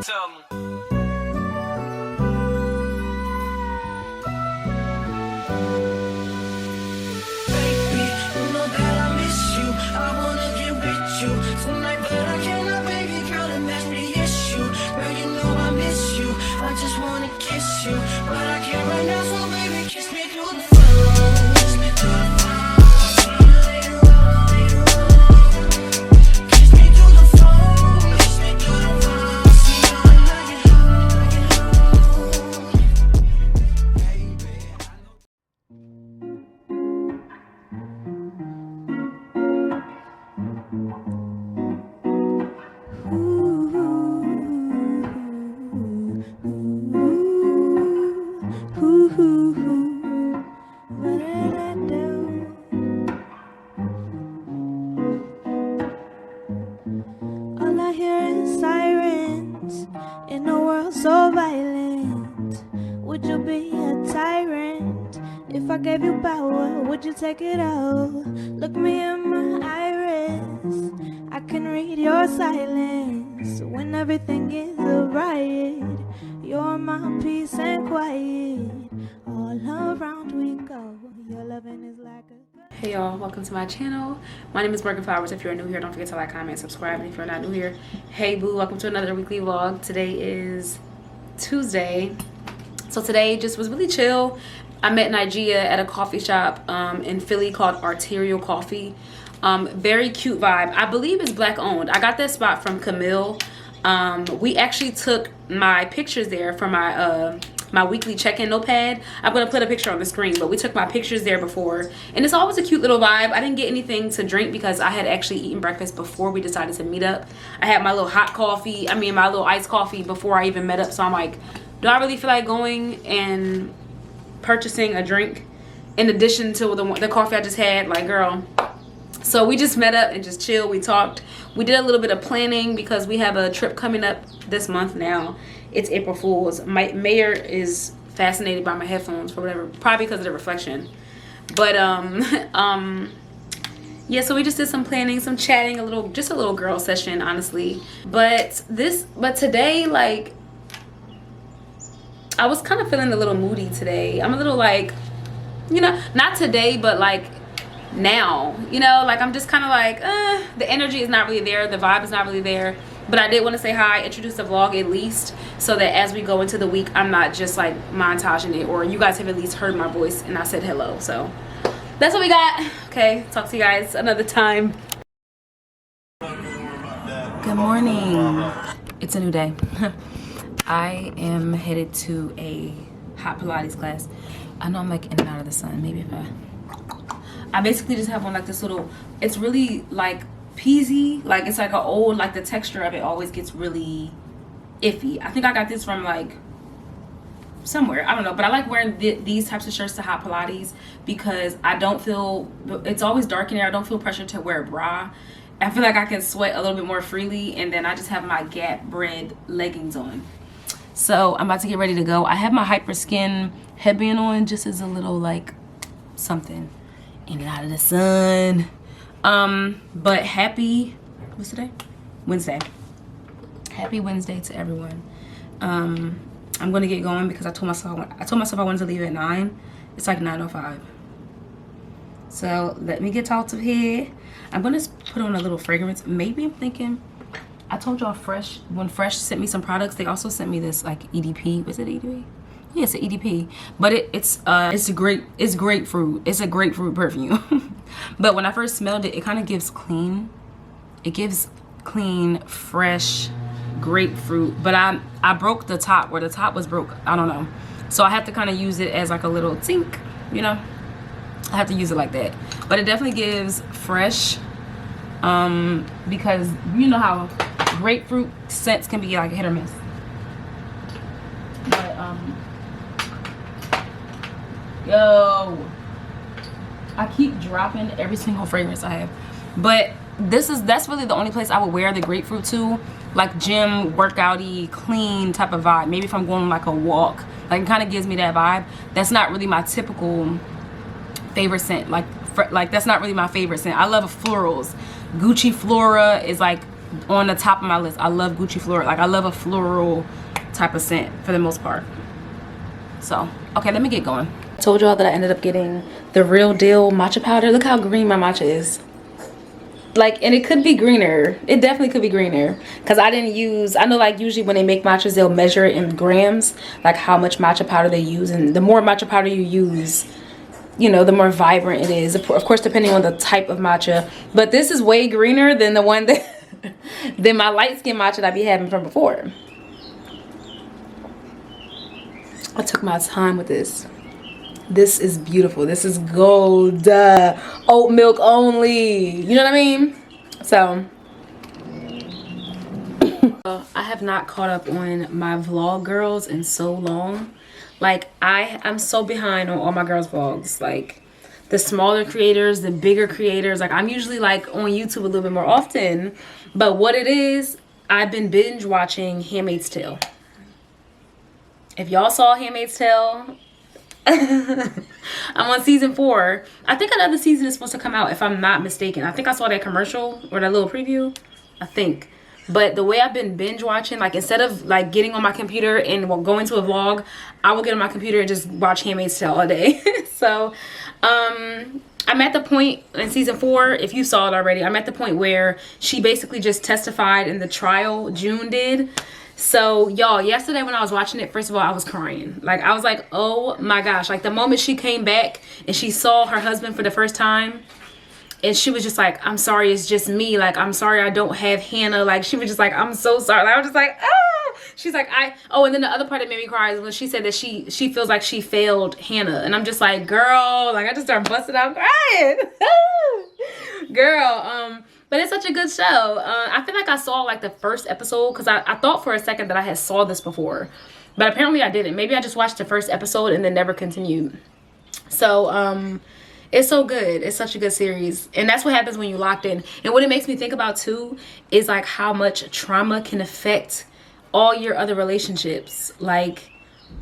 Tell me. Baby, you know that I miss you. I wanna get with you tonight, but I cannot, baby girl, and that's the issue. Girl, you know I miss you. I just wanna kiss you, but I can't right now, so baby, kiss me through the phone. Kiss me through the phone. See you later on, later on. Kiss me through the phone. Kiss me through the phone. See you when I get home, baby. All I hear is sirens in a world so violent. Would you be a tyrant? If I gave you power, would you take it out? Look me in my iris, I can read your silence. When everything is a riot, you're my peace and quiet. All around we go, your loving is like a... Hey y'all, welcome to my channel. My name is MORGANNFLOWERS. If you're new here, don't forget to like, comment, subscribe. And if you're not new here, hey boo, welcome to another weekly vlog. Today is Tuesday. So today just was really chill. I met Nigeria at a coffee shop in Philly called Arterial Coffee. Very cute vibe. I believe it's black owned. I got that spot from Camille. We actually took my pictures there for my my weekly check-in notepad. I'm gonna put a picture on the screen, but we took my pictures there before, and it's always a cute little vibe. I didn't get anything to drink because I had actually eaten breakfast before we decided to meet up. I had my little hot coffee, my little iced coffee before I even met up, so I'm like, do I really feel like going and purchasing a drink in addition to the coffee I just had? Like, girl. So we just met up and just chilled. We talked. We did a little bit of planning because we have a trip coming up this month now. It's April Fool's. My mayor is fascinated by my headphones for whatever, probably because of the reflection. But yeah, so we just did some planning, some chatting, just a little girl session, honestly. But today, like, I was kind of feeling a little moody today. I'm a little like, not today, but like now, like I'm just kind of like, the energy is not really there, the vibe is not really there. But I did want to say hi, introduce the vlog at least, so that as we go into the week, I'm not just like montaging it, or you guys have at least heard my voice and I said hello. So that's what we got. Okay, talk to you guys another time. Good morning. It's a new day. I am headed to a hot Pilates class. I know I'm like in and out of the sun. Maybe if I basically just have on like this little, it's really like peasy, like it's like an old, like the texture of it always gets really iffy. I think I got this from like somewhere, I don't know, but I like wearing these types of shirts to hot Pilates because I don't feel, it's always dark in there. I don't feel pressure to wear a bra. I feel like I can sweat a little bit more freely, and then I just have my Gap brand leggings on. So I'm about to get ready to go. I have my Hyper Skin headband on just as a little like something in and out of the sun. But happy, what's today? Wednesday. Happy Wednesday to everyone. I'm gonna get going because I told myself I wanted to leave at 9. It's like 9:05. So let me get out of here. I'm gonna put on a little fragrance. Maybe I'm thinking, I told y'all when Fresh sent me some products, they also sent me this like EDP. Was it EDP? Yeah, it's an EDP, but it's grapefruit. It's a grapefruit perfume. But when I first smelled it, it kind of gives clean. It gives clean, fresh grapefruit. But I broke the top, where the top was broke. I don't know. So I have to kind of use it as like a little tink, I have to use it like that. But it definitely gives fresh, because you know how grapefruit scents can be like hit or miss. But yo, I keep dropping every single fragrance I have, but that's really the only place I would wear the grapefruit to, like gym, workouty, clean type of vibe. Maybe if I'm going on like a walk, like it kind of gives me that vibe. That's not really my typical favorite scent. Like that's not really my favorite scent. I love florals. Gucci Flora is like on the top of my list. I love Gucci floral. Like, I love a floral type of scent for the most part. So, okay, let me get going. I told y'all that I ended up getting the real deal matcha powder. Look how green my matcha is. Like, and it could be greener. It definitely could be greener. Because I didn't use, I know like usually when they make matchas, they'll measure it in grams, like how much matcha powder they use. And the more matcha powder you use, you know, the more vibrant it is. Of course, depending on the type of matcha. But this is way greener than the one that, than my light skin matcha that I be having from before. I took my time with this. This is beautiful. This is gold. Oat milk only. You know what I mean? So, I have not caught up on my vlog girls in so long. Like, I'm so behind on all my girls' vlogs. Like, the smaller creators, the bigger creators. Like, I'm usually, like, on YouTube a little bit more often. But what it is, I've been binge watching Handmaid's Tale. If y'all saw Handmaid's Tale, I'm on season 4. I think another season is supposed to come out, if I'm not mistaken. I think I saw that commercial or that little preview. I think. But the way I've been binge watching, like, instead of like getting on my computer and going to a vlog, I will get on my computer and just watch Handmaid's Tale all day. So I'm at the point in season 4, if you saw it already, I'm at the point where she basically just testified in the trial. June did. So y'all, yesterday when I was watching it, first of all, I was crying. Like, I was like, oh my gosh. Like, the moment she came back and she saw her husband for the first time, and she was just like, I'm sorry, it's just me. Like, I'm sorry I don't have Hannah. Like, she was just like, I'm so sorry. Like, I was just like, ah. She's like, oh, and then the other part that made me cry is when she said that she feels like she failed Hannah. And I'm just like, girl, like, I just started busting out crying. Girl, but it's such a good show. I feel like I saw like the first episode because I thought for a second that I had saw this before. But apparently I didn't. Maybe I just watched the first episode and then never continued. So, it's so good. It's such a good series. And that's what happens when you're locked in. And what it makes me think about too is like how much trauma can affect all your other relationships. Like,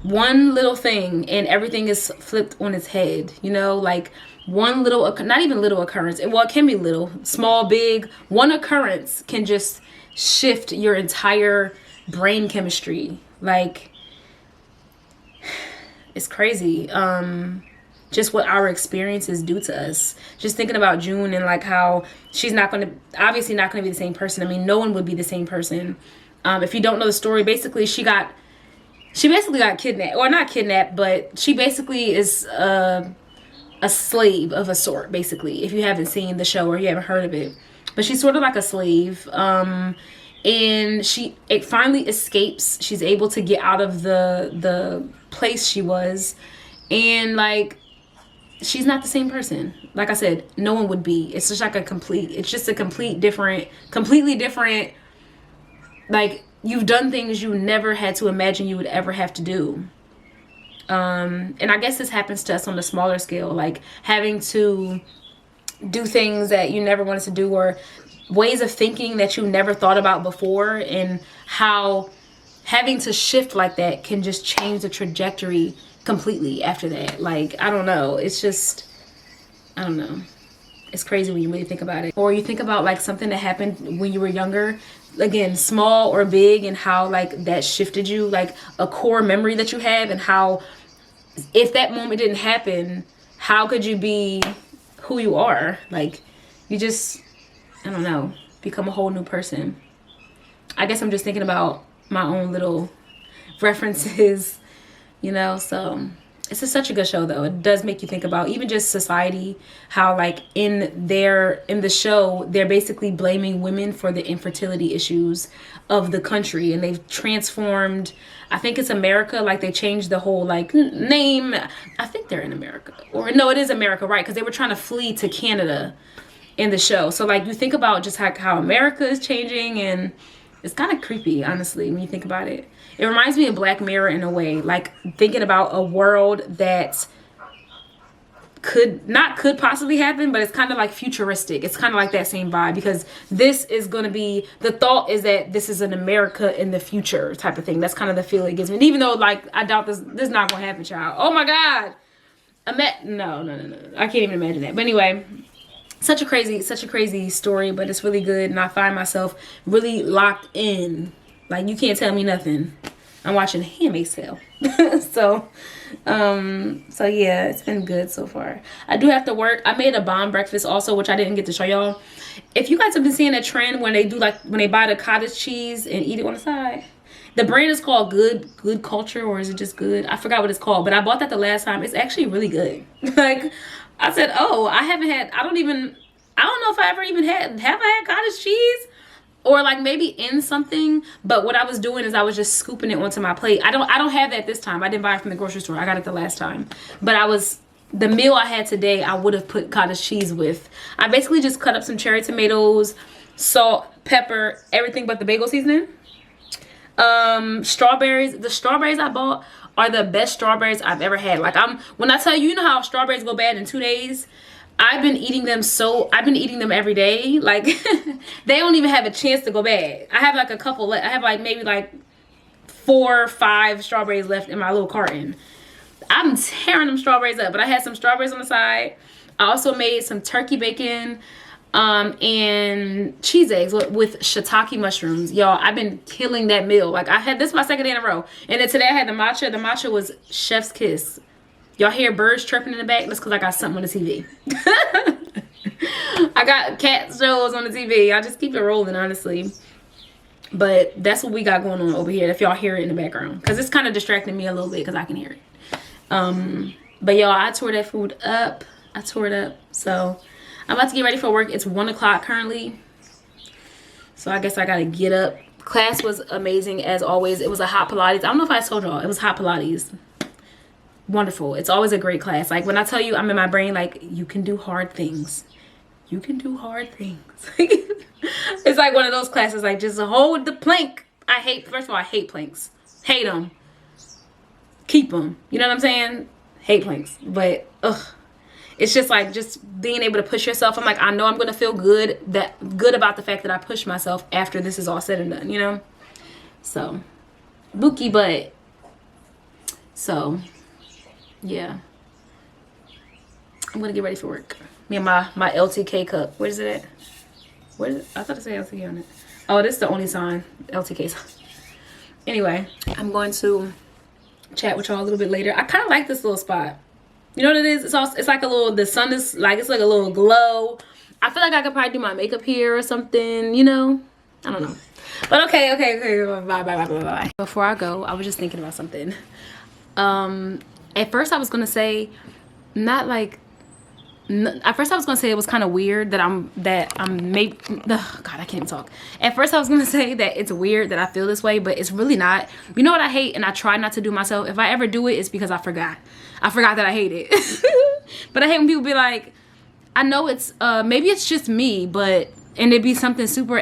one little thing and everything is flipped on its head. You know, like one little, not even little occurrence. Well, it can be little, small, big. One occurrence can just shift your entire brain chemistry. Like, it's crazy. Just what our experiences do to us. Just thinking about June and like how she's obviously not going to be the same person. I mean, no one would be the same person. If you don't know the story, basically she basically got kidnapped, or not kidnapped, but she basically is a slave of a sort, basically, if you haven't seen the show or you haven't heard of it. But she's sort of like a slave. And it finally escapes. She's able to get out of the place she was. And like, she's not the same person. Like I said, no one would be. It's just like completely different. Like, you've done things you never had to imagine you would ever have to do. And I guess this happens to us on the smaller scale, like having to do things that you never wanted to do, or ways of thinking that you never thought about before, and how having to shift like that can just change the trajectory completely after that. Like, I don't know. It's just, I don't know. It's crazy when you really think about it. Or you think about like something that happened when you were younger, again, small or big, and how like that shifted you, like a core memory that you have, and how if that moment didn't happen, how could you be who you are? Like, you just, I don't know, become a whole new person. I guess I'm just thinking about my own little references, you know. So it's just such a good show, though. It does make you think about even just society, how like in the show, they're basically blaming women for the infertility issues of the country, and they've transformed, I think it's America, like they changed the whole like name. I think they're in America, or no, it is America, right? Because they were trying to flee to Canada in the show. So like you think about just how America is changing, and it's kind of creepy, honestly, when you think about it. It reminds me of Black Mirror in a way, like thinking about a world that could possibly happen, but it's kind of like futuristic. It's kind of like that same vibe, because this is going to be, the thought is that this is an America in the future type of thing. That's kind of the feel it gives me. And even though like I doubt this is not going to happen, child. Oh my God. No. I can't even imagine that. But anyway, such a crazy story, but it's really good, and I find myself really locked in. Like, you can't tell me nothing. I'm watching Handmaid's Tale. so yeah, it's been good so far. I do have to work. I made a bomb breakfast also, which I didn't get to show y'all. If you guys have been seeing a trend when they do, like, when they buy the cottage cheese and eat it on the side. The brand is called Good Culture, or is it just Good? I forgot what it's called, but I bought that the last time. It's actually really good. Like, I said, oh, I don't know if I ever even have I had cottage cheese? Or like maybe in something, but what I was doing is I was just scooping it onto my plate. I don't have that this time. I didn't buy it from the grocery store. I got it the last time. But the meal I had today, I would have put cottage cheese with. I basically just cut up some cherry tomatoes, salt, pepper, everything but the bagel seasoning. Strawberries. The strawberries I bought are the best strawberries I've ever had. Like, when I tell you, you know how strawberries go bad in 2 days? I've been eating them every day. Like, they don't even have a chance to go bad. I have like a couple, I have like maybe like 4 or 5 strawberries left in my little carton. I'm tearing them strawberries up, but I had some strawberries on the side. I also made some turkey bacon and cheese eggs with shiitake mushrooms. Y'all, I've been killing that meal. Like, this is my 2nd day in a row. And then today I had the matcha. The matcha was chef's kiss. Y'all hear birds chirping in the back? That's because I got something on the TV. I got cat shows on the TV. I just keep it rolling, honestly. But that's what we got going on over here, if y'all hear it in the background. Because it's kind of distracting me a little bit because I can hear it. But y'all, I tore that food up. I tore it up. So I'm about to get ready for work. It's 1 o'clock currently. So I guess I got to get up. Class was amazing as always. It was a hot Pilates. I don't know if I told y'all. It was hot Pilates. Wonderful. It's always a great class. Like, when I tell you, I'm in my brain like, you can do hard things. You can do hard things. It's like one of those classes, like, just hold the plank. First of all, I hate planks. Hate them. Keep them. You know what I'm saying? Hate planks. But it's just like, just being able to push yourself. I'm like, I know I'm gonna feel good about the fact that I pushed myself after this is all said and done, you know? So, bookie butt. So yeah, I'm gonna get ready for work. Me and my LTK cup. Where's it at? Where is it? I thought it said LTK on it. Oh, this is the only sign. LTK sign. Anyway, I'm going to chat with y'all a little bit later. I kind of like this little spot. You know what it is? It's like a little, the sun is like, it's like a little glow. I feel like I could probably do my makeup here or something, you know? I don't know. But okay. Bye. Before I go, I was just thinking about something. At first I was gonna say, it was kind of weird that I'm maybe, God, I can't even talk. At first I was gonna say that it's weird that I feel this way, but it's really not. You know what I hate, and I try not to do myself? If I ever do it, it's because I forgot that I hate it. But I hate when people be like, I know it's maybe it's just me, but and it'd be something super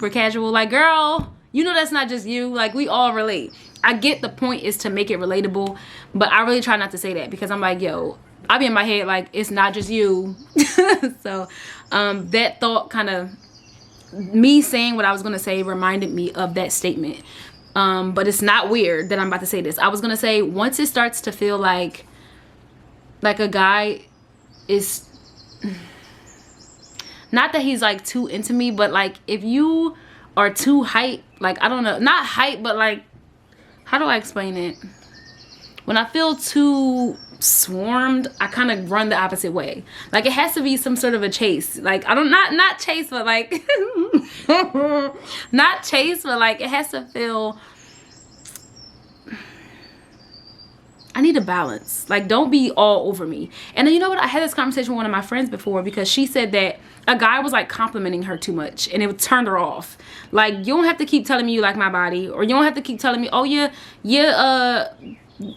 casual, like, girl, you know that's not just you. Like, we all relate. I get the point is to make it relatable, but I really try not to say that because I'm like, yo, I be in my head like, it's not just you. So that thought kind of, me saying what I was going to say reminded me of that statement. But it's not weird that I'm about to say this. I was going to say, once it starts to feel like a guy is, not that he's like too into me, but like if you are too hype, like, I don't know, not hype, but like, how do I explain it? When I feel too swarmed, I kind of run the opposite way. Like, it has to be some sort of a chase. Like, not chase, but like, not chase, but like, it has to feel, I need a balance. Like, don't be all over me. And then, you know what? I had this conversation with one of my friends before because she said that a guy was like complimenting her too much and it turned her off. Like, you don't have to keep telling me you like my body, or you don't have to keep telling me, oh yeah,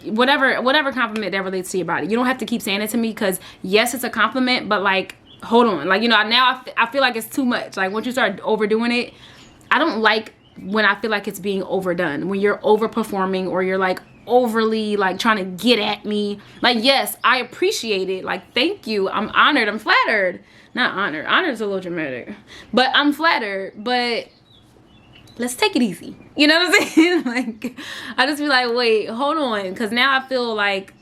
whatever compliment that relates to your body. You don't have to keep saying it to me, because yes, it's a compliment, but like, hold on. Like, you know, now I feel like it's too much. Like, once you start overdoing it, I don't like when I feel like it's being overdone, when you're overperforming or you're like overly like trying to get at me. Like, yes, I appreciate it. Like, thank you. I'm honored. I'm flattered. Not honored. Honored is a little dramatic, but I'm flattered. But let's take it easy. You know what I'm saying? Like, I just be like, wait, hold on, because now I feel like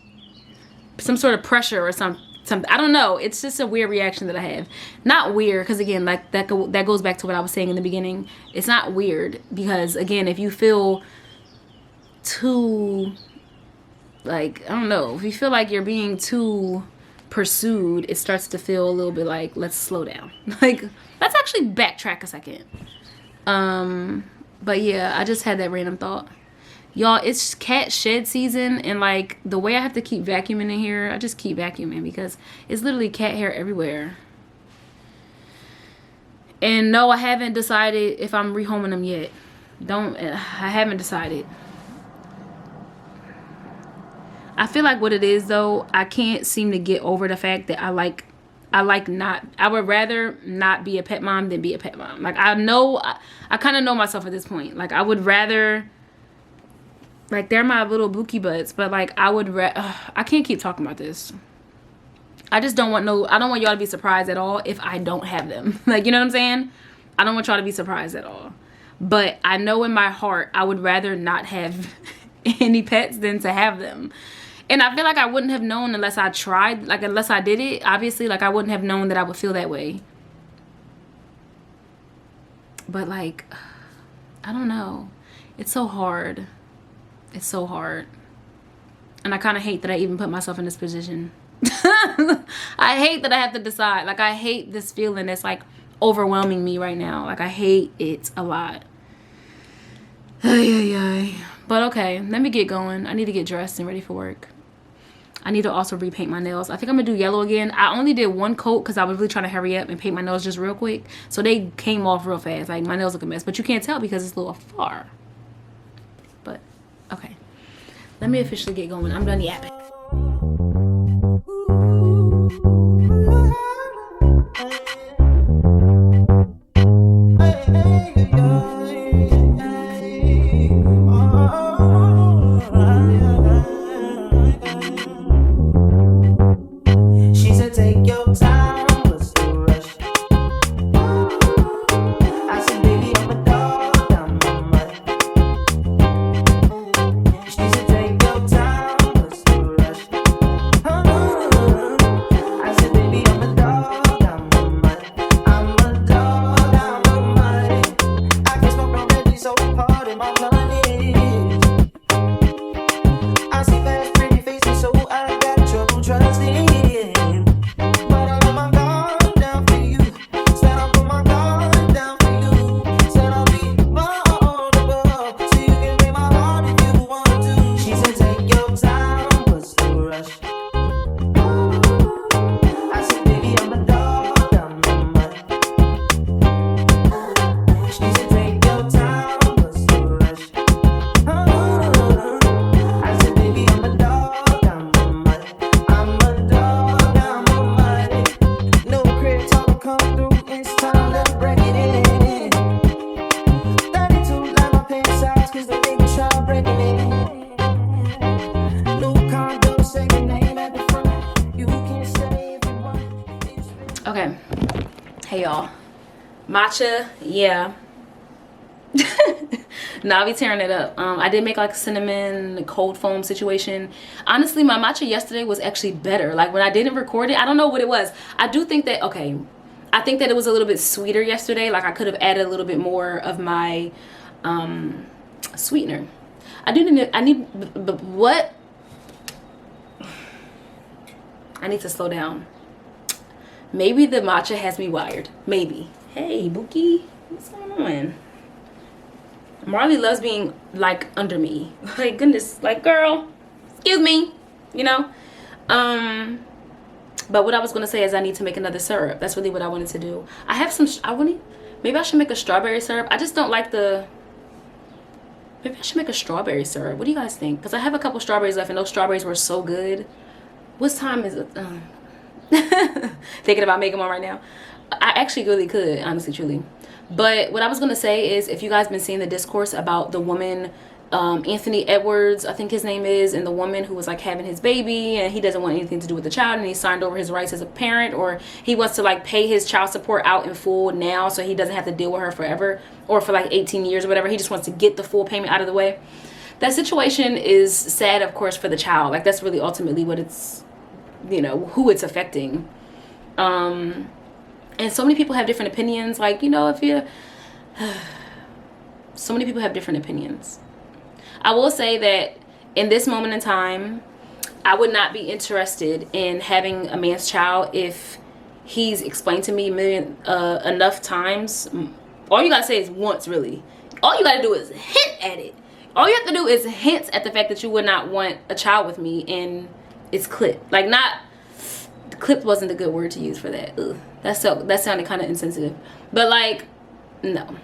some sort of pressure or something something. I don't know. It's just a weird reaction that I have. Not weird, because again, like that goes back to what I was saying in the beginning. It's not weird because, again, if you feel too, like, I don't know, if you feel like you're being too pursued, it starts to feel a little bit like, let's slow down. Like, let's actually backtrack a second. But yeah, I just had that random thought. Y'all, it's cat shed season, and like the way I have to keep vacuuming in here, I just keep vacuuming because it's literally cat hair everywhere. And no, I haven't decided if I'm rehoming them yet. I haven't decided. I feel like what it is though, I can't seem to get over the fact that I would rather not be a pet mom than be a pet mom. Like, I kind of know myself at this point. Like, I would rather, like, they're my little bookie butts, but like, I can't keep talking about this. I just don't want I don't want y'all to be surprised at all if I don't have them. Like, you know what I'm saying? I don't want y'all to be surprised at all. But I know in my heart, I would rather not have any pets than to have them. And I feel like I wouldn't have known unless I tried, like, unless I did it, obviously, like, I wouldn't have known that I would feel that way. But, like, I don't know. It's so hard. It's so hard. And I kind of hate that I even put myself in this position. I hate that I have to decide. Like, I hate this feeling that's, like, overwhelming me right now. Like, I hate it a lot. But, okay, let me get going. I need to get dressed and ready for work. I need to also repaint my nails. I think I'm going to do yellow again. I only did one coat because I was really trying to hurry up and paint my nails just real quick. So they came off real fast. Like, my nails look a mess. But you can't tell because it's a little far. But, okay. Let me officially get going. I'm done yapping. Okay, hey y'all, matcha, yeah. Now I'll be tearing it up. I did make like a cinnamon cold foam situation. Honestly, my matcha yesterday was actually better. Like, when I didn't record it, I don't know what it was. I do think that, okay, I think that it was a little bit sweeter yesterday. Like, I could have added a little bit more of my sweetener. I need what? I need to slow down. Maybe the matcha has me wired. Maybe. Hey, Bookie, what's going on? Marley loves being, like, under me. Like, goodness, like, girl, excuse me, you know? But what I was going to say is I need to make another syrup. That's really what I wanted to do. I have some, maybe I should make a strawberry syrup. I just don't like maybe I should make a strawberry syrup. What do you guys think? Because I have a couple strawberries left, and those strawberries were so good. What time is it? Thinking about making one right now. I actually really could, honestly, truly. But what I was going to say is, if you guys been seeing the discourse about the woman, Anthony Edwards, I think his name is, and the woman who was like having his baby, and he doesn't want anything to do with the child, and he signed over his rights as a parent, or he wants to like pay his child support out in full now so he doesn't have to deal with her forever, or for like 18 years or whatever. He just wants to get the full payment out of the way. That situation is sad, of course, for the child. Like, that's really ultimately what it's you know, who it's affecting. And so many people have different opinions. Like, you know, if you so many people have different opinions. I will say that in this moment in time, I would not be interested in having a man's child if he's explained to me enough times. All you gotta say is once, really. All you gotta do is hint at it. All you have to do is hint at the fact that you would not want a child with me, and it's clipped. Like, not clipped wasn't a good word to use for that. Ugh. That sounded kind of insensitive. But like, no.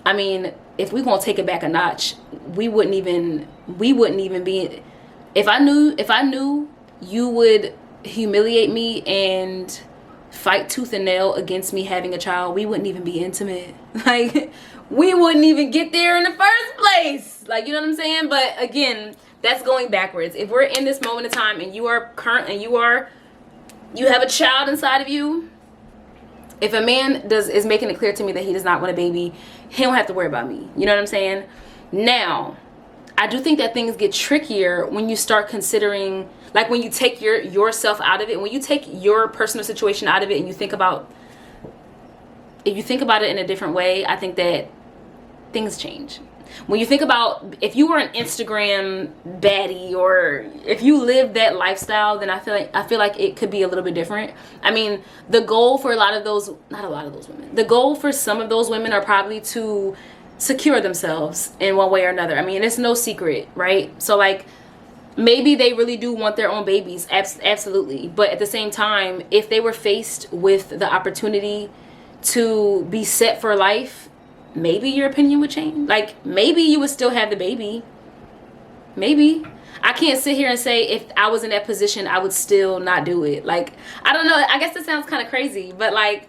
I mean, if we gonna take it back a notch, we wouldn't even be. If I knew you would humiliate me and fight tooth and nail against me having a child, we wouldn't even be intimate. Like, we wouldn't even get there in the first place. Like, you know what I'm saying? But again, that's going backwards. If we're in this moment of time and you are current and you have a child inside of you, if a man is making it clear to me that he does not want a baby, he don't have to worry about me. You know what I'm saying? Now, I do think that things get trickier when you start considering, like, when you take yourself out of it, when you take your personal situation out of it, and you think about, if you think about it in a different way, I think that things change. When you think about, if you were an Instagram baddie, or if you lived that lifestyle, then I feel like it could be a little bit different. I mean, the goal for not a lot of those women, the goal for some of those women are probably to secure themselves in one way or another. I mean, it's no secret, right? So like, maybe they really do want their own babies, absolutely. But at the same time, if they were faced with the opportunity to be set for life, maybe your opinion would change. Like, maybe you would still have the baby. Maybe. I can't sit here and say if I was in that position, I would still not do it. Like, I don't know. I guess that sounds kind of crazy, but like,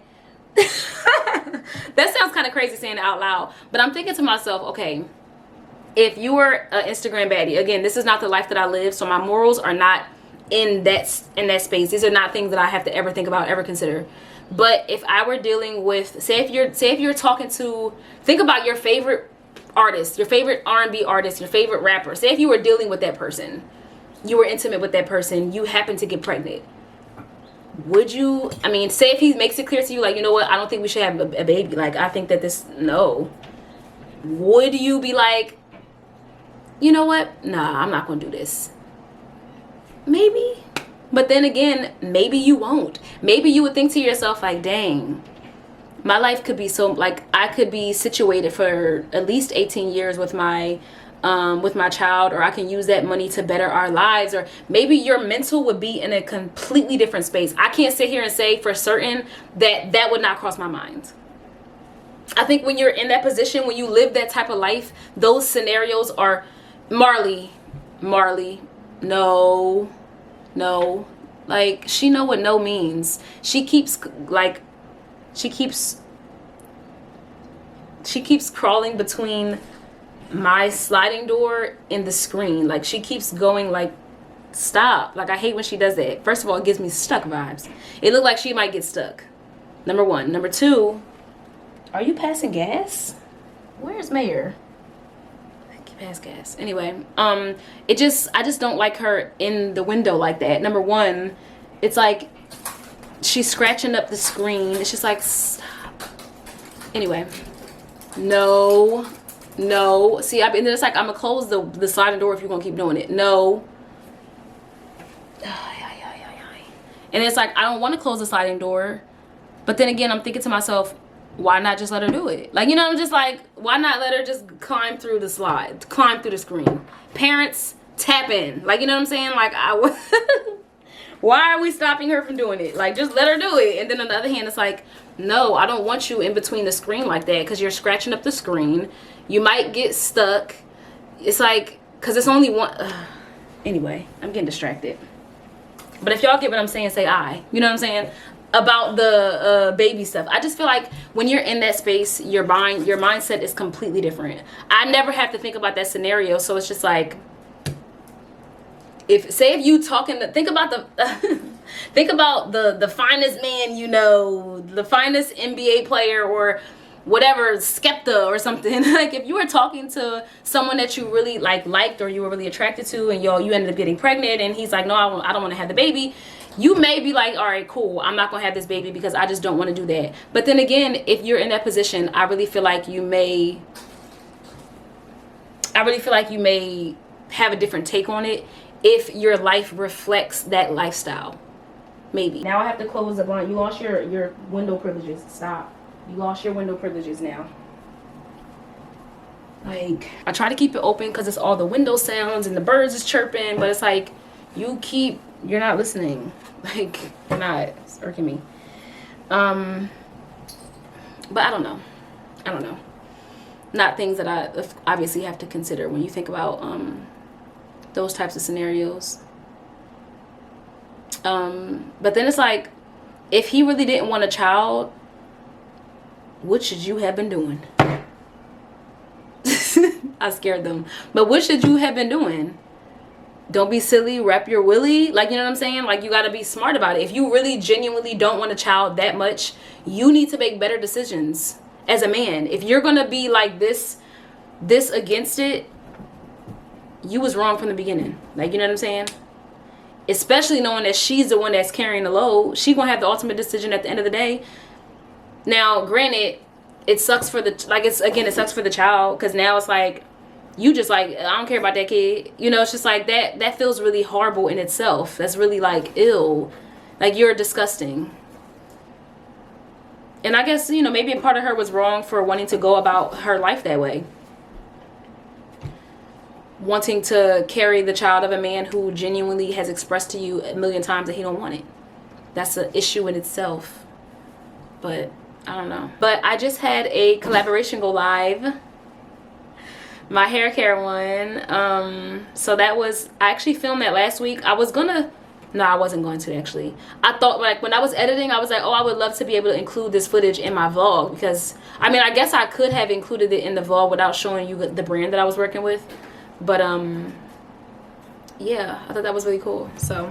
that sounds kind of crazy saying it out loud. But I'm thinking to myself, okay, if you were an Instagram baddie, again, this is not the life that I live, so my morals are not in that space. These are not things that I have to ever think about, ever consider. But if I were dealing with, say if you're talking to, think about your favorite artist, your favorite R&B artist, your favorite rapper. Say if you were dealing with that person, you were intimate with that person, you happen to get pregnant. Would you, I mean, say if he makes it clear to you, like, you know what, I don't think we should have a baby. Like, I think that no. Would you be like, you know what? Nah, I'm not going to do this. Maybe. But then again, maybe you won't. Maybe you would think to yourself, like, dang, my life could be so, like, I could be situated for at least 18 years with my child, or I can use that money to better our lives, or maybe your mental would be in a completely different space. I can't sit here and say for certain that would not cross my mind. I think when you're in that position, when you live that type of life, those scenarios are, Marley, no, like, she know what no means. She keeps crawling between my sliding door and the screen. Like, she keeps going, like, stop. Like, I hate when she does that. First of all, it gives me stuck vibes. It looked like she might get stuck. Number one. Number two, are you passing gas? Where's Mayor? Pass gas. Anyway, I just don't like her in the window like that. Number one, it's like she's scratching up the screen. It's just like, stop. Anyway, no. See, and then it's like, I'm gonna close the sliding door if you're gonna keep doing it. No. And it's like, I don't want to close the sliding door, but then again, I'm thinking to myself, why not just let her do it? Like, you know, I'm just like, why not let her just climb through the slide, climb through the screen? Parents, tap in. Like, you know what I'm saying? Like, why are we stopping her from doing it? Like, just let her do it. And then on the other hand, it's like, no, I don't want you in between the screen like that, because you're scratching up the screen. You might get stuck. It's like, because it's only one. Anyway, I'm getting distracted. But if y'all get what I'm saying, say aye. You know what I'm saying? About the baby stuff. I just feel like when you're in that space, your mindset is completely different. I never have to think about that scenario, so it's just like, if you talking to, think about the finest man, you know, the finest NBA player, or whatever skepta or something. Like if you were talking to someone that you really liked or you were really attracted to, and you ended up getting pregnant, and he's like, no, I don't want to have the baby, you may be like, all right, cool, I'm not gonna have this baby because I just don't want to do that. But then again, if you're in that position, I really feel like you may have a different take on it if your life reflects that lifestyle. Maybe. Now I have to close the blind. You lost your window privileges. Stop. You lost your window privileges now. Like, I try to keep it open because it's all the window sounds and the birds is chirping, but it's like you're not listening. Like, you're not. It's irking me. But I don't know. Not things that I obviously have to consider when you think about those types of scenarios. But then it's like, if he really didn't want a child, what should you have been doing? I scared them. But what should you have been doing? Don't be silly, wrap your willy. Like, you know what I'm saying? Like, you got to be smart about it. If you really genuinely don't want a child that much, you need to make better decisions as a man. If you're going to be like this against it, you was wrong from the beginning. Like, you know what I'm saying? Especially knowing that she's the one that's carrying the load. She gonna have the ultimate decision at the end of the day. Now, granted, it sucks for the it sucks for the child, because now it's like you just like, I don't care about that kid. You know, it's just like that feels really horrible in itself. That's really like ill. Like, you're disgusting. And I guess, you know, maybe a part of her was wrong for wanting to go about her life that way. Wanting to carry the child of a man who genuinely has expressed to you a million times that he don't want it. That's an issue in itself. But I don't know. But I just had a collaboration go live. My hair care one. So that was, I actually filmed that last week. I wasn't going to actually. I thought, like, when I was editing, I was like, oh, I would love to be able to include this footage in my vlog, because I mean, I guess I could have included it in the vlog without showing you the brand that I was working with. But yeah, I thought that was really cool. So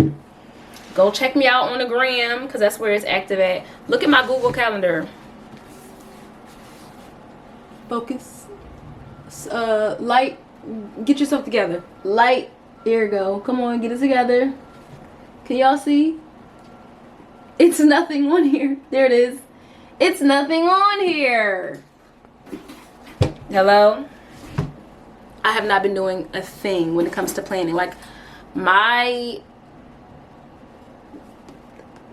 go check me out on the gram, because that's where it's active at. Look at my Google Calendar. Focus. Light. Get yourself together. Light. There you go. Come on, get it together. Can y'all see? It's nothing on here. There it is. It's nothing on here. Hello? I have not been doing a thing when it comes to planning. Like, my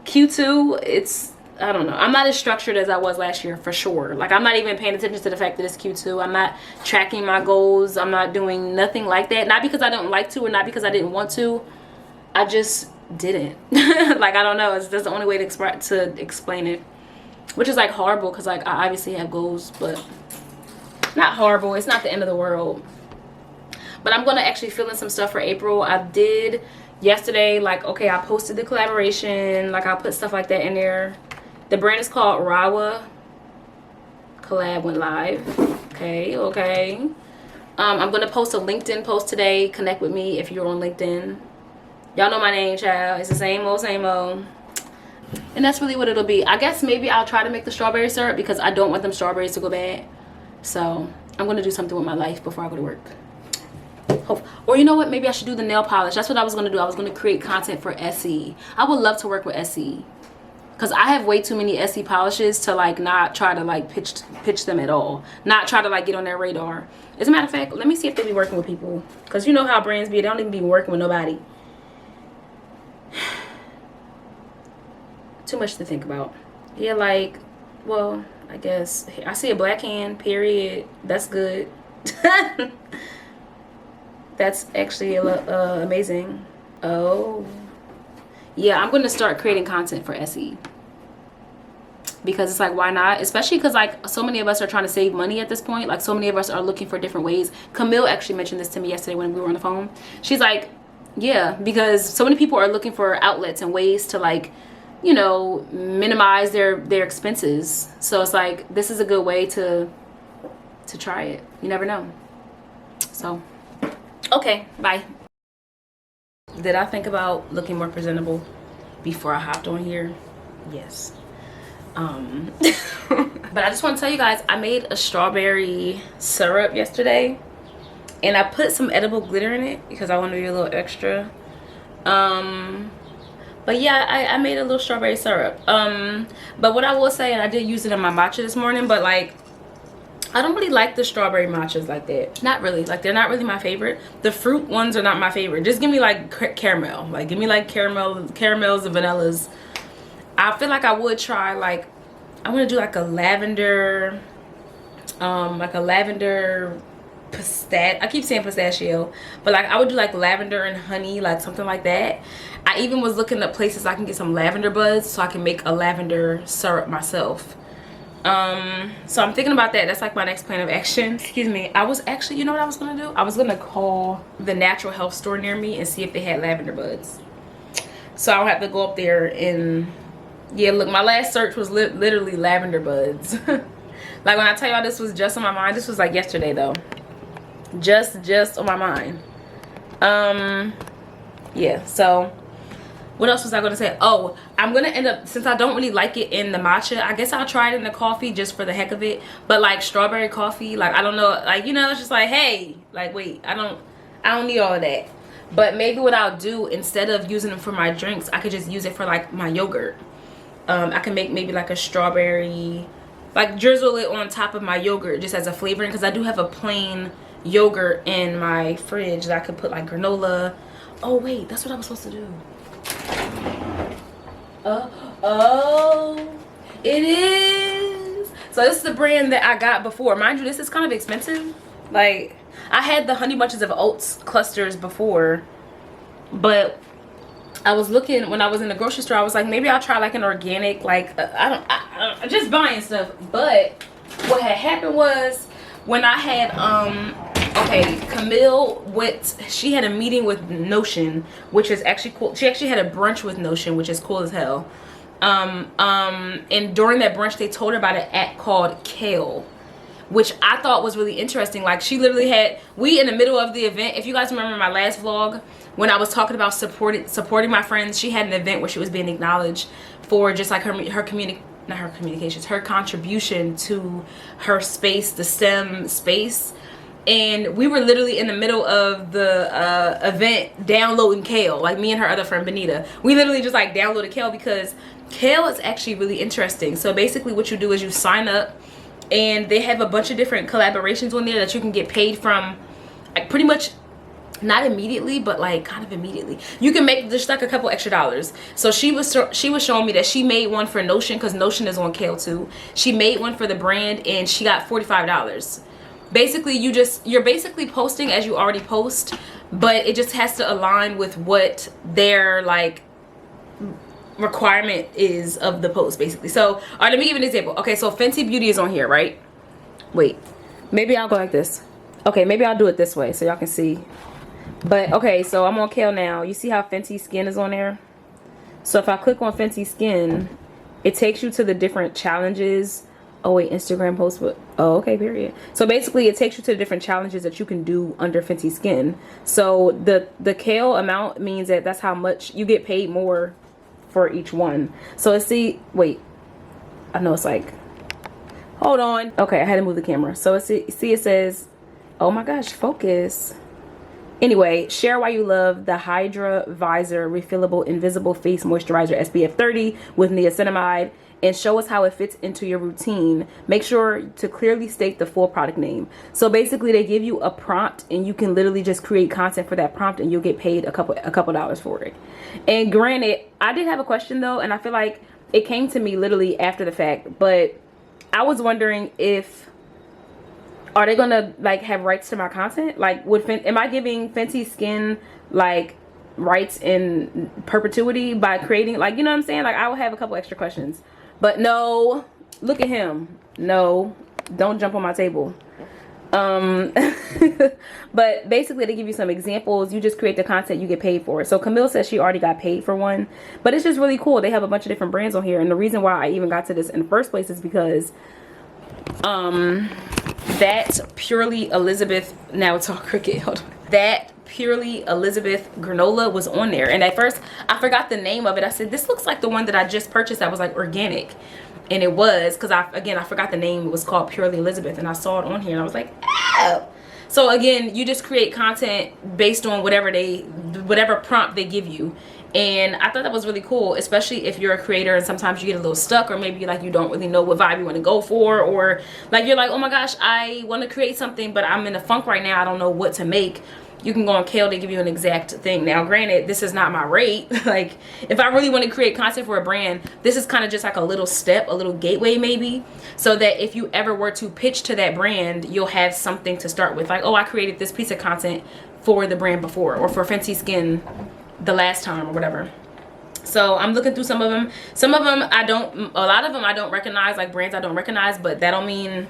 Q2, it's, I don't know. I'm not as structured as I was last year, for sure. Like, I'm not even paying attention to the fact that it's Q2. I'm not tracking my goals. I'm not doing nothing like that. Not because I don't like to, or not because I didn't want to. I just didn't. Like, I don't know. That's the only way to explain it. Which is, like, horrible, because, like, I obviously have goals, but not horrible. It's not the end of the world. But I'm going to actually fill in some stuff for April. I did yesterday, like, okay, I posted the collaboration. Like, I put stuff like that in there. The brand is called Rawa. Collab went live. Okay. I'm going to post a LinkedIn post today. Connect with me if you're on LinkedIn. Y'all know my name, child. It's the same old. And that's really what it'll be. I guess maybe I'll try to make the strawberry syrup, because I don't want them strawberries to go bad. So I'm going to do something with my life before I go to work. Or you know what, maybe I should do the nail polish. That's what I was going to do. I was going to create content for Essie. I would love to work with Essie, because I have way too many Essie polishes to, like, not try to, like, pitch them at all. Not try to, like, get on their radar. As a matter of fact, let me see if they be working with people, because you know how brands be. They don't even be working with nobody. Too much to think about. Yeah, like, well, I guess I see a black hand, period. That's good. That's actually amazing. Oh, yeah, I'm going to start creating content for Essie, because it's like, why not? Especially because, like, so many of us are trying to save money at this point. Like, so many of us are looking for different ways. Camille actually mentioned this to me yesterday when we were on the phone. She's like, yeah, because so many people are looking for outlets and ways to, like, you know, minimize their expenses. So it's like, this is a good way to try it. You never know. So okay, bye. Did I think about looking more presentable before I hopped on here? Yes. But I just want to tell you guys, I made a strawberry syrup yesterday, and I put some edible glitter in it because I want to be a little extra. But yeah, I made a little strawberry syrup. But what I will say, and I did use it in my matcha this morning, but like, I don't really like the strawberry matchas like that. Not really. Like, they're not really my favorite. The fruit ones are not my favorite. Just give me like caramel. Like, give me like caramels and vanillas. I feel like I would try, like, I want to do like a lavender pistachio. I keep saying pistachio, but like I would do like lavender and honey, like something like that. I even was looking at places I can get some lavender buds so I can make a lavender syrup myself. So I'm thinking about that. That's like my next plan of action. Excuse me. I was actually, you know what I was gonna do? I was gonna call the natural health store near me and see if they had lavender buds, so I don't have to go up there. And yeah, look, my last search was literally lavender buds. Like, when I tell y'all this was just on my mind, this was like yesterday though. Just on my mind. Yeah, so what else was I gonna say? Oh, I'm gonna end up, since I don't really like it in the matcha, I guess I'll try it in the coffee just for the heck of it. But like strawberry coffee, like, I don't know, like, you know, it's just like, hey, like, wait, I don't need all of that. But maybe what I'll do, instead of using them for my drinks, I could just use it for like my yogurt. I can make maybe like a strawberry, like drizzle it on top of my yogurt just as a flavoring, because I do have a plain yogurt in my fridge that I could put like granola. Oh wait, that's what I was supposed to do. Oh, it is. So this is the brand that I got before. Mind you, this is kind of expensive. Like, I had the Honey Bunches of Oats clusters before, but I was looking when I was in the grocery store. I was like, maybe I'll try like an organic, like I'm just buying stuff. But what had happened was, when I had okay, Camille she had a meeting with Notion, which is actually cool. She actually had a brunch with Notion, which is cool as hell. And during that brunch, they told her about an app called Kale, which I thought was really interesting. Like, she literally had, we in the middle of the event, if you guys remember my last vlog when I was talking about supporting my friends, she had an event where she was being acknowledged for just like her contribution to her space, the STEM space. And we were literally in the middle of the event downloading Kale, like me and her other friend Benita. We literally just like downloaded Kale because Kale is actually really interesting. So basically what you do is you sign up, and they have a bunch of different collaborations on there that you can get paid from, like, pretty much not immediately, but like kind of immediately. You can make just like a couple extra dollars. So she was showing me that she made one for Notion, because Notion is on Kale too. She made one for the brand and she got $45. Basically, you're basically posting as you already post, but it just has to align with what their like requirement is of the post, basically. So all right, let me give you an example. Okay, so Fenty Beauty is on here, right? Wait, maybe I'll go like this. Okay, maybe I'll do it this way so y'all can see. But okay, so I'm on Kale now. You see how Fenty Skin is on there? So if I click on Fenty Skin, it takes you to the different challenges. Oh wait, Instagram post, but oh, okay, period. So basically it takes you to the different challenges that you can do under Fenty Skin. So the Kale amount means that that's how much you get paid more for each one. So let's see, wait, I know it's like, hold on. Okay, I had to move the camera. So let's see, it says, oh my gosh, focus. Anyway, share why you love the Hydra Visor Refillable Invisible Face Moisturizer SPF 30 with niacinamide, and show us how it fits into your routine. Make sure to clearly state the full product name. So basically they give you a prompt, and you can literally just create content for that prompt, and you'll get paid a couple dollars for it. And granted, I did have a question though, and I feel like it came to me literally after the fact, but I was wondering if, are they gonna like have rights to my content? Like, am I giving Fenty Skin like rights in perpetuity by creating, like, you know what I'm saying? Like, I would have a couple extra questions. But no, look at him. No, don't jump on my table. But basically they give you some examples. You just create the content, you get paid for it. So Camille says she already got paid for one, but it's just really cool. They have a bunch of different brands on here, and the reason why I even got to this in the first place is because that Purely Elizabeth, now it's all cricket, hold on. That Purely Elizabeth granola was on there, and at first I forgot the name of it. I said, this looks like the one that I just purchased that was like organic. and it was because I forgot the name. It was called Purely Elizabeth, and I saw it on here and I was like, oh. So again, you just create content based on whatever prompt they give you. And I thought that was really cool, especially if you're a creator and sometimes you get a little stuck, or maybe like you don't really know what vibe you want to go for, or like you're like, oh my gosh, I want to create something but I'm in a funk right now, I don't know what to make. You can go on Kale to give you an exact thing. Now granted, this is not my rate. Like if I really want to create content for a brand, this is kind of just like a little step, a little gateway maybe, so that if you ever were to pitch to that brand, you'll have something to start with. Like, oh, I created this piece of content for the brand before, or for Fenty Skin the last time, or whatever. So I'm looking through some of them. A lot of them I don't recognize, like brands I don't recognize, but that don't mean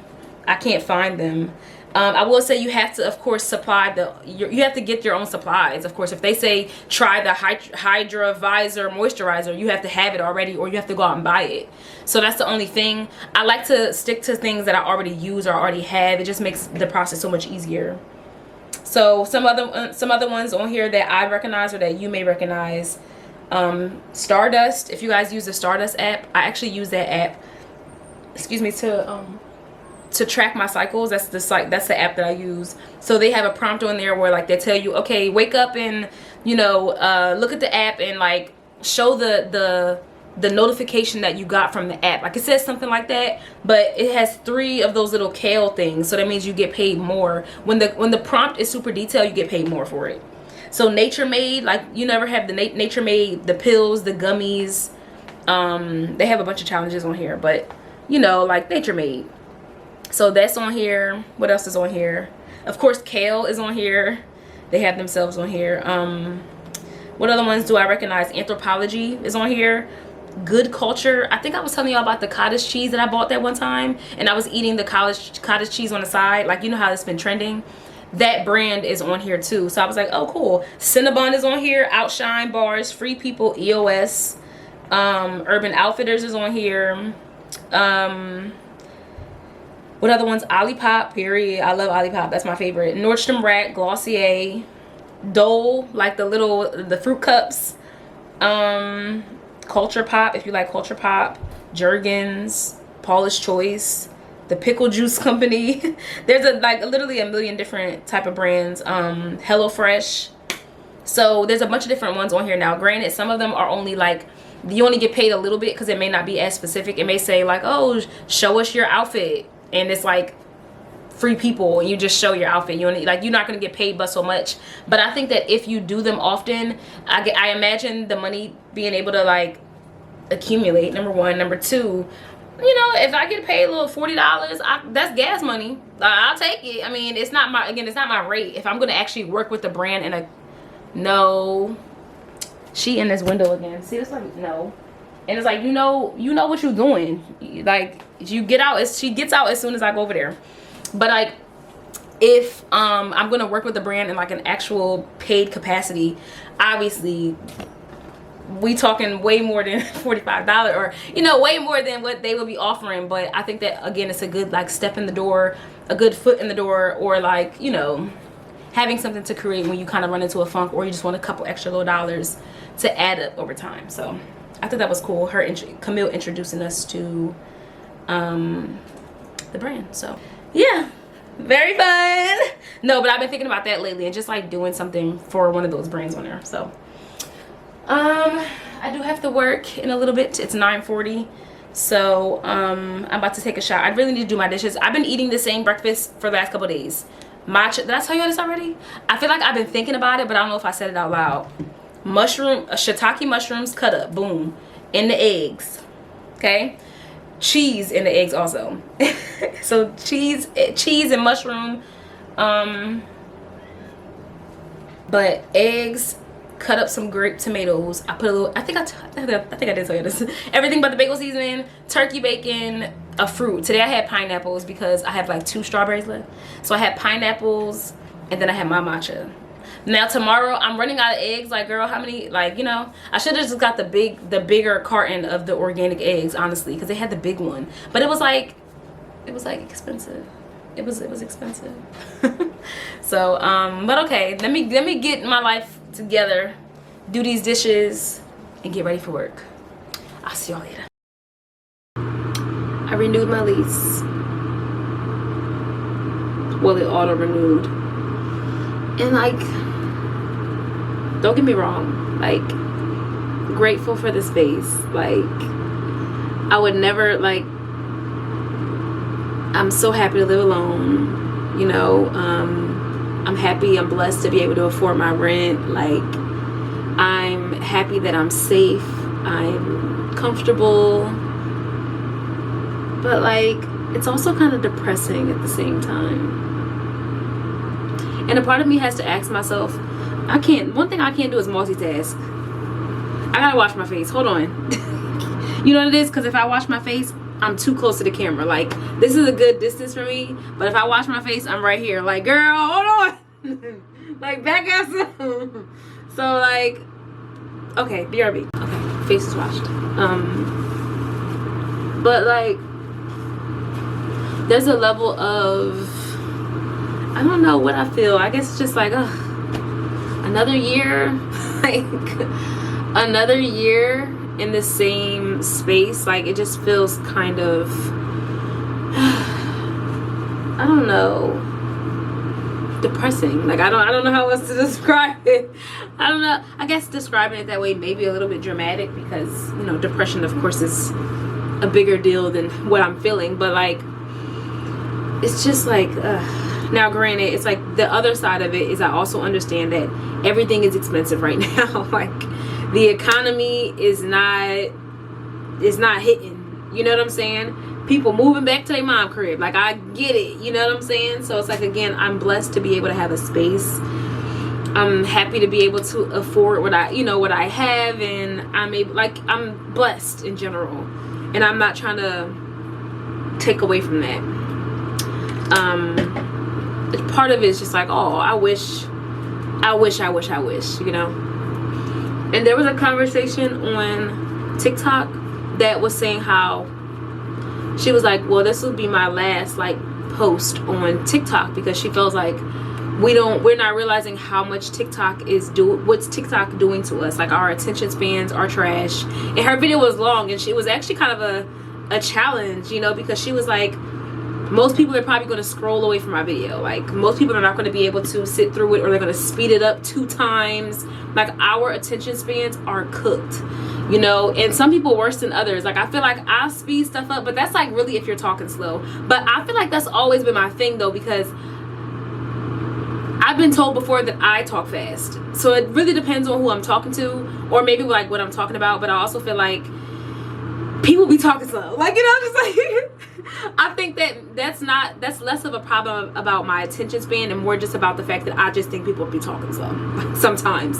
I can't find them. I will say you have to, of course, supply you have to get your own supplies. Of course, if they say try the Hydra Visor moisturizer, you have to have it already, or you have to go out and buy it. So that's the only thing. I like to stick to things that I already use or already have. It just makes the process so much easier. So some other ones on here that I recognize or that you may recognize. Stardust. If you guys use the Stardust app, I actually use that app, excuse me, to track my cycles. That's the app that I use. So they have a prompt on there where like they tell you, okay, wake up and look at the app and like show the notification that you got from the app. Like it says something like that, but it has 3 of those little Kale things, so that means you get paid more. When the prompt is super detailed, you get paid more for it. So Nature Made, like you never have the Nature Made, the pills, the gummies. They have a bunch of challenges on here, but like Nature Made. So that's on here. What else is on here? Of course, Kale is on here. They have themselves on here. What other ones do I recognize? Anthropology is on here. Good Culture. I think I was telling y'all about the cottage cheese that I bought that one time, and I was eating the cottage cheese on the side. Like, you know how it's been trending? That brand is on here too. So I was like, oh cool. Cinnabon is on here. Outshine Bars, Free People, EOS, Urban Outfitters is on here. What other ones? Olipop, period. I love Olipop. That's my favorite. Nordstrom Rack, Glossier, Dole, like the fruit cups. Culture Pop, if you like Culture Pop. Jergens, Paula's Choice, the Pickle Juice Company. There's literally a million different type of brands. HelloFresh. So there's a bunch of different ones on here now. Granted, some of them are only like, you only get paid a little bit because it may not be as specific. It may say like, oh, show us your outfit, and it's like Free People, and you just show your outfit. You're not going to get paid but so much. But I think that if you do them often, I imagine the money being able to like accumulate, number one. Number two, if I get paid a little $40, that's gas money. I'll take it. I mean, it's not my rate. If I'm going to actually work with the brand no, she in this window again. See, it's like, no. And it's like, you know what you're doing. Like, she gets out as soon as I go over there. But like, if I'm gonna work with the brand in like an actual paid capacity, obviously we talking way more than $45, or way more than what they would be offering. But I think that again, it's a good like step in the door, a good foot in the door, or like having something to create when you kind of run into a funk, or you just want a couple extra little dollars to add up over time. So I thought that was cool. Camille introducing us to the brand. So yeah, very fun. No, but I've been thinking about that lately, and just like doing something for one of those brands on there. So I do have to work in a little bit. It's 9:40, so I'm about to take a shower. I really need to do my dishes. I've been eating the same breakfast for the last couple of days. Matcha. Did I tell you this already? I feel like I've been thinking about it, but I don't know if I said it out loud. Shiitake mushrooms cut up, boom, in the eggs. Okay, cheese in the eggs also. So cheese and mushroom, but eggs, cut up some grape tomatoes. I put a little, I think I did tell you this. Everything but the bagel seasoning, turkey bacon, a fruit. Today I had pineapples because I have like 2 strawberries left. So I had pineapples, and then I had my matcha. Now tomorrow I'm running out of eggs. Like, girl, how many? Like, I should have just got the bigger carton of the organic eggs, honestly, because they had the big one. But it was like expensive. It was expensive. So but okay, let me get my life together, do these dishes, and get ready for work. I'll see y'all later. renewed my lease. Well, it auto renewed. And like, don't get me wrong, like, grateful for the space. Like, I would never, like, I'm so happy to live alone, you know. I'm happy, I'm blessed to be able to afford my rent. Like, I'm happy that I'm safe, I'm comfortable, but like, it's also kind of depressing at the same time. And a part of me has to ask myself, one thing I can't do is multitask. I gotta wash my face, hold on. You know what it is? Because if I wash my face, I'm too close to the camera. Like, this is a good distance for me, but if I wash my face, I'm right here. Like, girl, hold on. Like, back up. So, like, okay, BRB. Okay, face is washed. But, like, there's a level of, I don't know what I feel. I guess it's just like, another year. Like, another year in the same space. Like, it just feels kind of, I don't know, depressing. Like, I don't know how else to describe it. I don't know. I guess describing it that way may be a little bit dramatic because, you know, depression of course is a bigger deal than what I'm feeling, but like, it's just like, now granted, it's like the other side of it is I also understand that everything is expensive right now. Like, the economy is not hitting, you know what I'm saying? People moving back to their mom crib, like, I get it, you know what I'm saying? So it's like, again, I'm blessed to be able to have a space. I'm happy to be able to afford what I have, and I'm blessed in general, and I'm not trying to take away from that. Part of it is just like, oh, I wish, you know. And there was a conversation on TikTok that was saying how she was like, well, this will be my last like post on TikTok, because she feels like we're not realizing how much what's TikTok doing to us. Like, our attention spans are trash. And her video was long, and she was actually kind of a challenge, you know, because she was like, most people are probably going to scroll away from my video. Like, most people are not going to be able to sit through it, or they're going to speed it up 2 times. Like, our attention spans are cooked, you know, and some people worse than others. Like, I feel like I speed stuff up, but that's like really if you're talking slow. But I feel like that's always been my thing though, because I've been told before that I talk fast. So it really depends on who I'm talking to, or maybe like what I'm talking about. But I also feel like people be talking slow, like, you know, just like I think that's less of a problem about my attention span, and more just about the fact that I just think people be talking slow sometimes,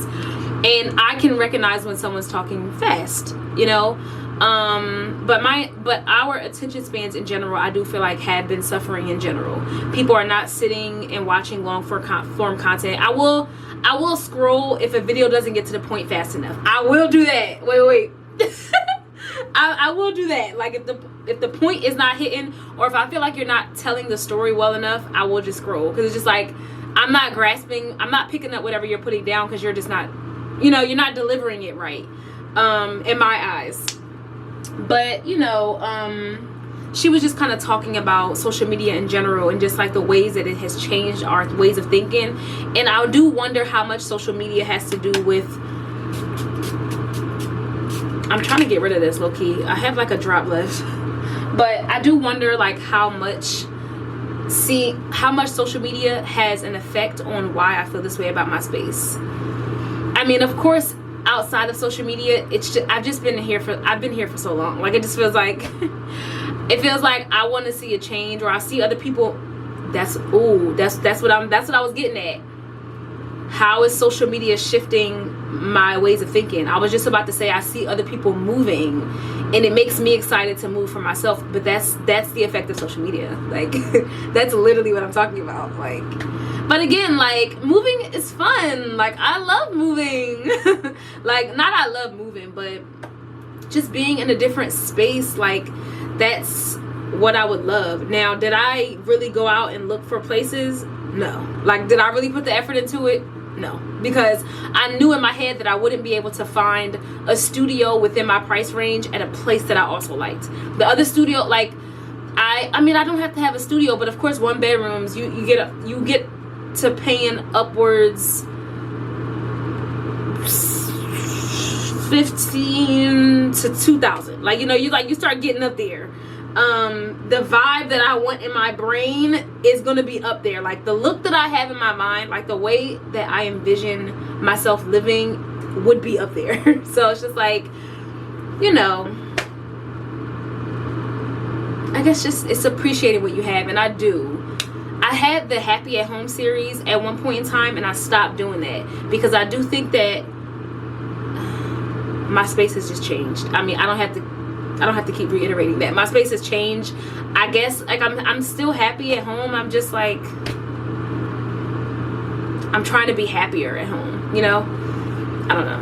and I can recognize when someone's talking fast, you know. But our attention spans in general, I do feel like, have been suffering in general. People are not sitting and watching long form content. I will scroll if a video doesn't get to the point fast enough. I will do that. Wait. I will do that. Like, if the point is not hitting, or if I feel like you're not telling the story well enough, I will just scroll, because it's just like, I'm not grasping, I'm not picking up whatever you're putting down, because you're just not, you know, you're not delivering it right, in my eyes. But, you know, she was just kind of talking about social media in general, and just like the ways that it has changed our ways of thinking. And I do wonder how much social media has to do with, I'm trying to get rid of this low-key. I have like a drop left, but I do wonder like how much social media has an effect on why I feel this way about my space. I mean, of course, outside of social media, it's just, I've been here for so long. Like, it just feels like I want to see a change, or I see other people. That's what I was getting at. How is social media shifting my ways of thinking? I was just about to say, I see other people moving, and it makes me excited to move for myself. But that's the effect of social media. Like, that's literally what I'm talking about. Like, but again, like, moving is fun. Like, I love moving. Like, not I love moving, but just being in a different space. Like, that's what I would love. Now, did I really go out and look for places? No. Like, did I really put the effort into it? No, because I knew in my head that I wouldn't be able to find a studio within my price range at a place that I also liked. The other studio, like, I mean, I don't have to have a studio, but of course 1 bedrooms you get to paying upwards 15 to 2,000. Like, you know, you start getting up there. The vibe that I want in my brain is gonna be up there. Like the look that I have in my mind, like the way that I envision myself living would be up there. So it's just like, you know, I guess just it's appreciating what you have. And I had the Happy at Home series at one point in time, and I stopped doing that because I do think that my space has just changed. I mean, I don't have to keep reiterating that my space has changed. I guess like I'm still happy at home. I'm just like, I'm trying to be happier at home, you know? I don't know.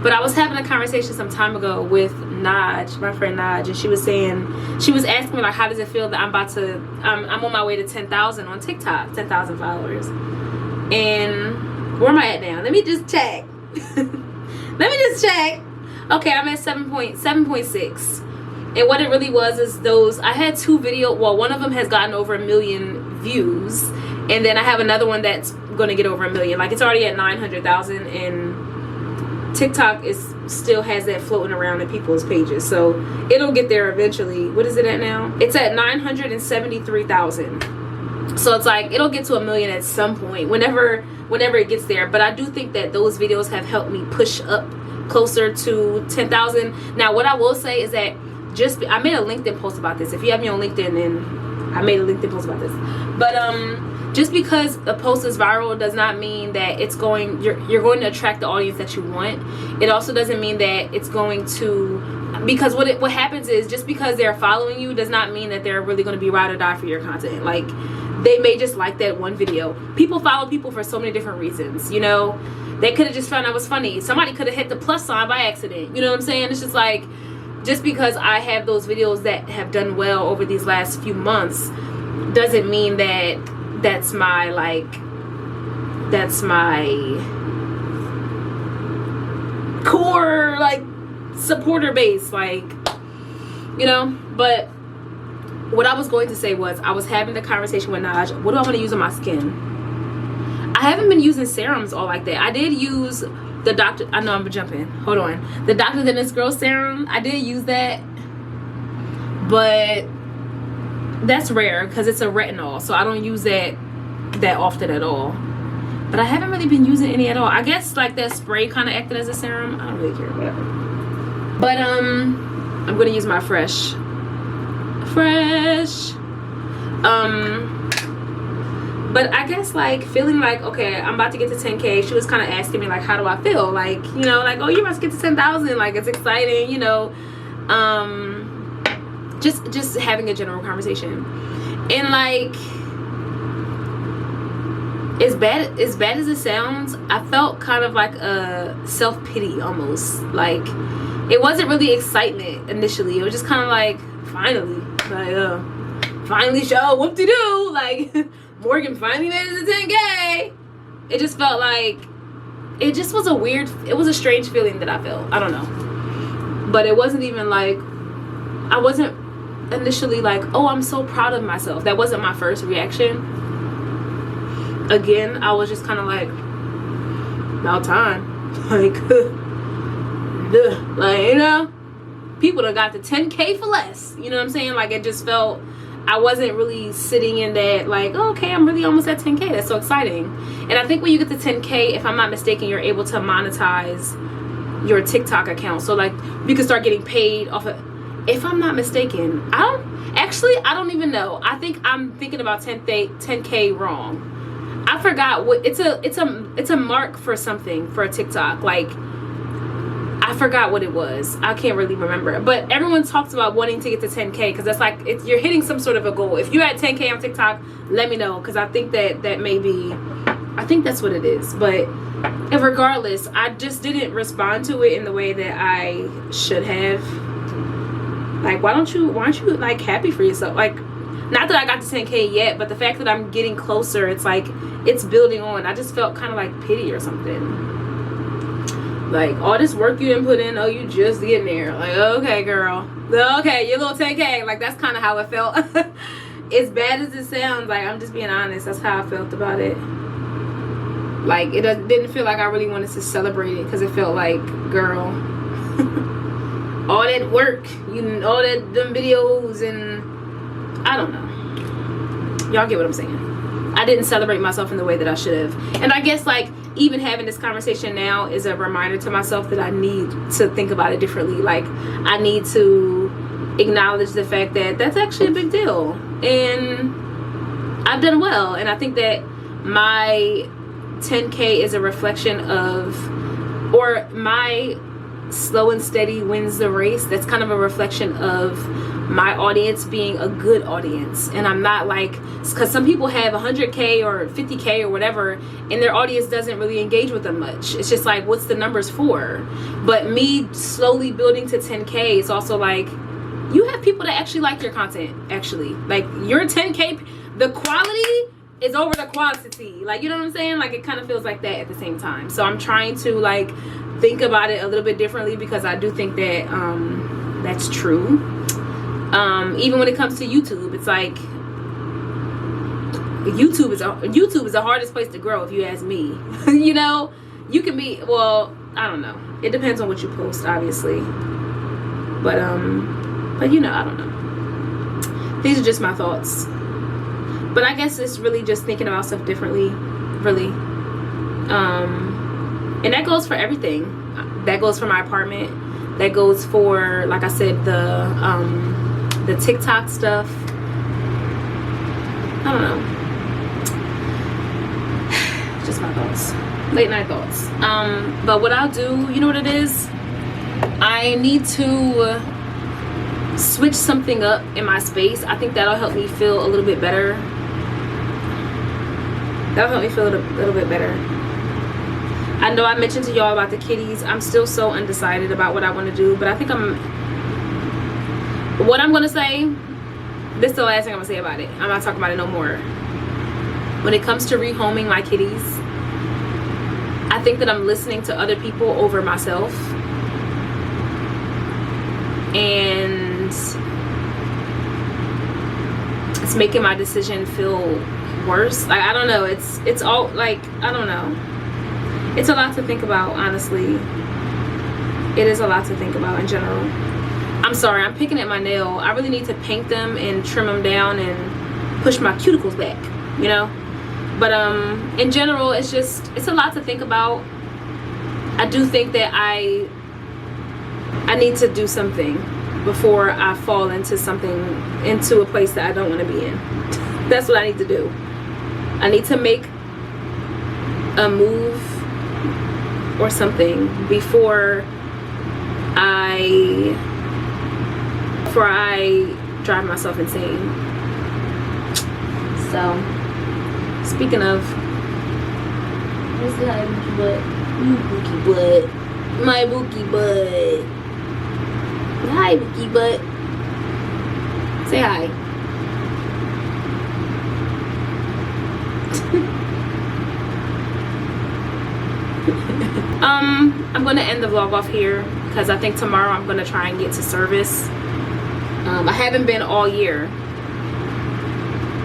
But I was having a conversation some time ago with Naj, my friend Naj, and she was asking me like, how does it feel that I'm on my way to 10,000 on TikTok, 10,000 followers. And where am I at now? Let me just check. Okay, I'm at 7.6. And what it really was is I had 2 videos. Well, one of them has gotten over 1 million views, and then I have another one that's gonna get over 1 million. Like, it's already at 900,000, and TikTok still has that floating around in people's pages, so it'll get there eventually. What is it at now? It's at 973,000. So it's like it'll get to 1 million at some point, whenever it gets there. But I do think that those videos have helped me push up closer to 10,000. Now, what I will say is that I made a LinkedIn post about this. If you have me on LinkedIn, then I made a LinkedIn post about this. But just because a post is viral does not mean that you're going to attract the audience that you want. It also doesn't mean that it's going to, because what happens is, just because they're following you does not mean that they're really going to be ride or die for your content. Like, they may just like that one video. People follow people for so many different reasons, you know. They could have just found out was funny. Somebody could have hit the plus sign by accident. You know what I'm saying? It's just like, just because I have those videos that have done well over these last few months doesn't mean that that's my core like supporter base, like, you know. But what I was going to say was, I was having the conversation with Naj, what do I want to use on my skin? I haven't been using serums all like that. I did use the Dr. I know I'm jumping. Hold on. The Dr. Than This Girl serum. I did use that, but that's rare because it's a retinol, so I don't use that often at all. But I haven't really been using any at all. I guess like that spray kind of acted as a serum. I don't really care, whatever. But I'm gonna use my fresh. But I guess like feeling like, okay, I'm about to get to 10K. She was kind of asking me like, how do I feel? Like, you know, like, oh, you're about to get to 10,000. Like, it's exciting, you know. Just having a general conversation. And like, as bad as it sounds, I felt kind of like a self-pity almost. Like, it wasn't really excitement initially. It was just kind of like, finally show, whoop-de-doo, like, Morgan finally made it to 10K. It just felt like, it just was it was a strange feeling that I felt. I don't know. But it wasn't even like, I wasn't initially like, oh, I'm so proud of myself. That wasn't my first reaction. Again, I was just kind of like, about time. Like, you know, people that got to 10K for less. You know what I'm saying? Like, it just felt, I wasn't really sitting in that like, oh, okay, I'm really almost at 10K. That's so exciting. And I think when you get to 10K, if I'm not mistaken, you're able to monetize your TikTok account. So like, you can start getting paid off of, if I'm not mistaken. I don't even know. I think I'm thinking about 10K wrong. I forgot what it's a mark for something for a TikTok. Like, I forgot what it was. I can't really remember. But everyone talks about wanting to get to 10K because that's like, you're hitting some sort of a goal. If you're at 10K on TikTok, let me know, because I think that may be, I think that's what it is. But regardless, I just didn't respond to it in the way that I should have. Like, why aren't you like happy for yourself? Like, not that I got to 10K yet, but the fact that I'm getting closer, it's like, it's building on. I just felt kind of like pity or something. Like, all this work you didn't put in, oh, you just getting there. Like, okay, girl. Okay, your little 10K. Like, that's kind of how it felt. As bad as it sounds, like, I'm just being honest. That's how I felt about it. Like, it didn't feel like I really wanted to celebrate it, because it felt like, girl, all that work, all that them videos, and I don't know. Y'all get what I'm saying. I didn't celebrate myself in the way that I should have. And I guess, like, even having this conversation now is a reminder to myself that I need to think about it differently. Like, I need to acknowledge the fact that that's actually a big deal, and I've done well. And I think that my 10K is a reflection of, or my slow and steady wins the race, that's kind of a reflection of my audience being a good audience. And I'm not like, because some people have 100K or 50K or whatever, and their audience doesn't really engage with them much. It's just like, what's the numbers for? But me slowly building to 10K, it's also like, you have people that actually like your content. Actually, like, your 10K, the quality is over the quantity. Like, you know what I'm saying? Like, it kind of feels like that at the same time. So I'm trying to, like, think about it a little bit differently, because I do think that that's true. Even when it comes to YouTube, it's like, YouTube is the hardest place to grow, if you ask me. You know, you can be, well, I don't know, it depends on what you post, obviously, but you know, I don't know. These are just my thoughts. But I guess it's really just thinking about stuff differently, really. And that goes for everything. That goes for my apartment. That goes for, like I said, the TikTok stuff. I don't know. Just my thoughts. Late night thoughts. But what I'll do, you know what it is? I need to switch something up in my space. I think that'll help me feel a little bit better. That'll help me feel a little bit better. I know I mentioned to y'all about the kitties. I'm still so undecided about what I want to do, but I think what I'm going to say, this is the last thing I'm going to say about it. I'm not talking about it no more. When it comes to rehoming my kitties, I think that I'm listening to other people over myself. And it's making my decision feel worse. Like, I don't know, it's all, like, I don't know, it's a lot to think about, honestly. It is a lot to think about in general. I'm sorry, I'm picking at my nail. I really need to paint them and trim them down and push my cuticles back, you know. But in general, it's a lot to think about. I do think that I need to do something before I fall into a place that I don't want to be in. That's what I need to do. I need to make a move or something before I drive myself insane. So, speaking of, what's the hi bookie butt? Bookie butt. My bookie butt. Hi bookie butt. Say hi. I'm gonna end the vlog off here, because I think tomorrow I'm gonna try and get to service. I haven't been all year,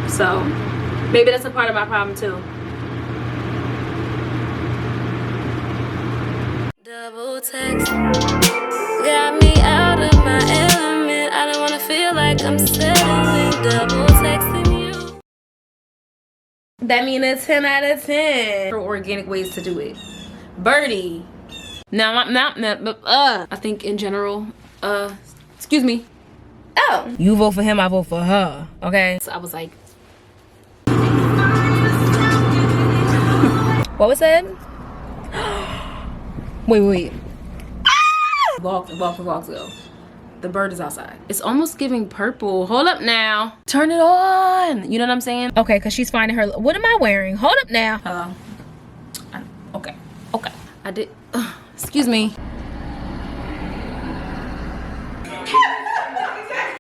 so maybe that's a part of my problem too. Double text got me out of my element. I don't wanna feel like I'm settling. Double texting you. That means a 10 out of 10 for organic ways to do it. Birdie. Now, I think in general, excuse me. Oh. You vote for him, I vote for her. Okay? So I was like, what was that? Wait. Walk ago. The bird is outside. It's almost giving purple. Hold up now. Turn it on. You know what I'm saying? Okay, because she's finding her. What am I wearing? Hold up now. Hello. Okay. I did. Excuse me.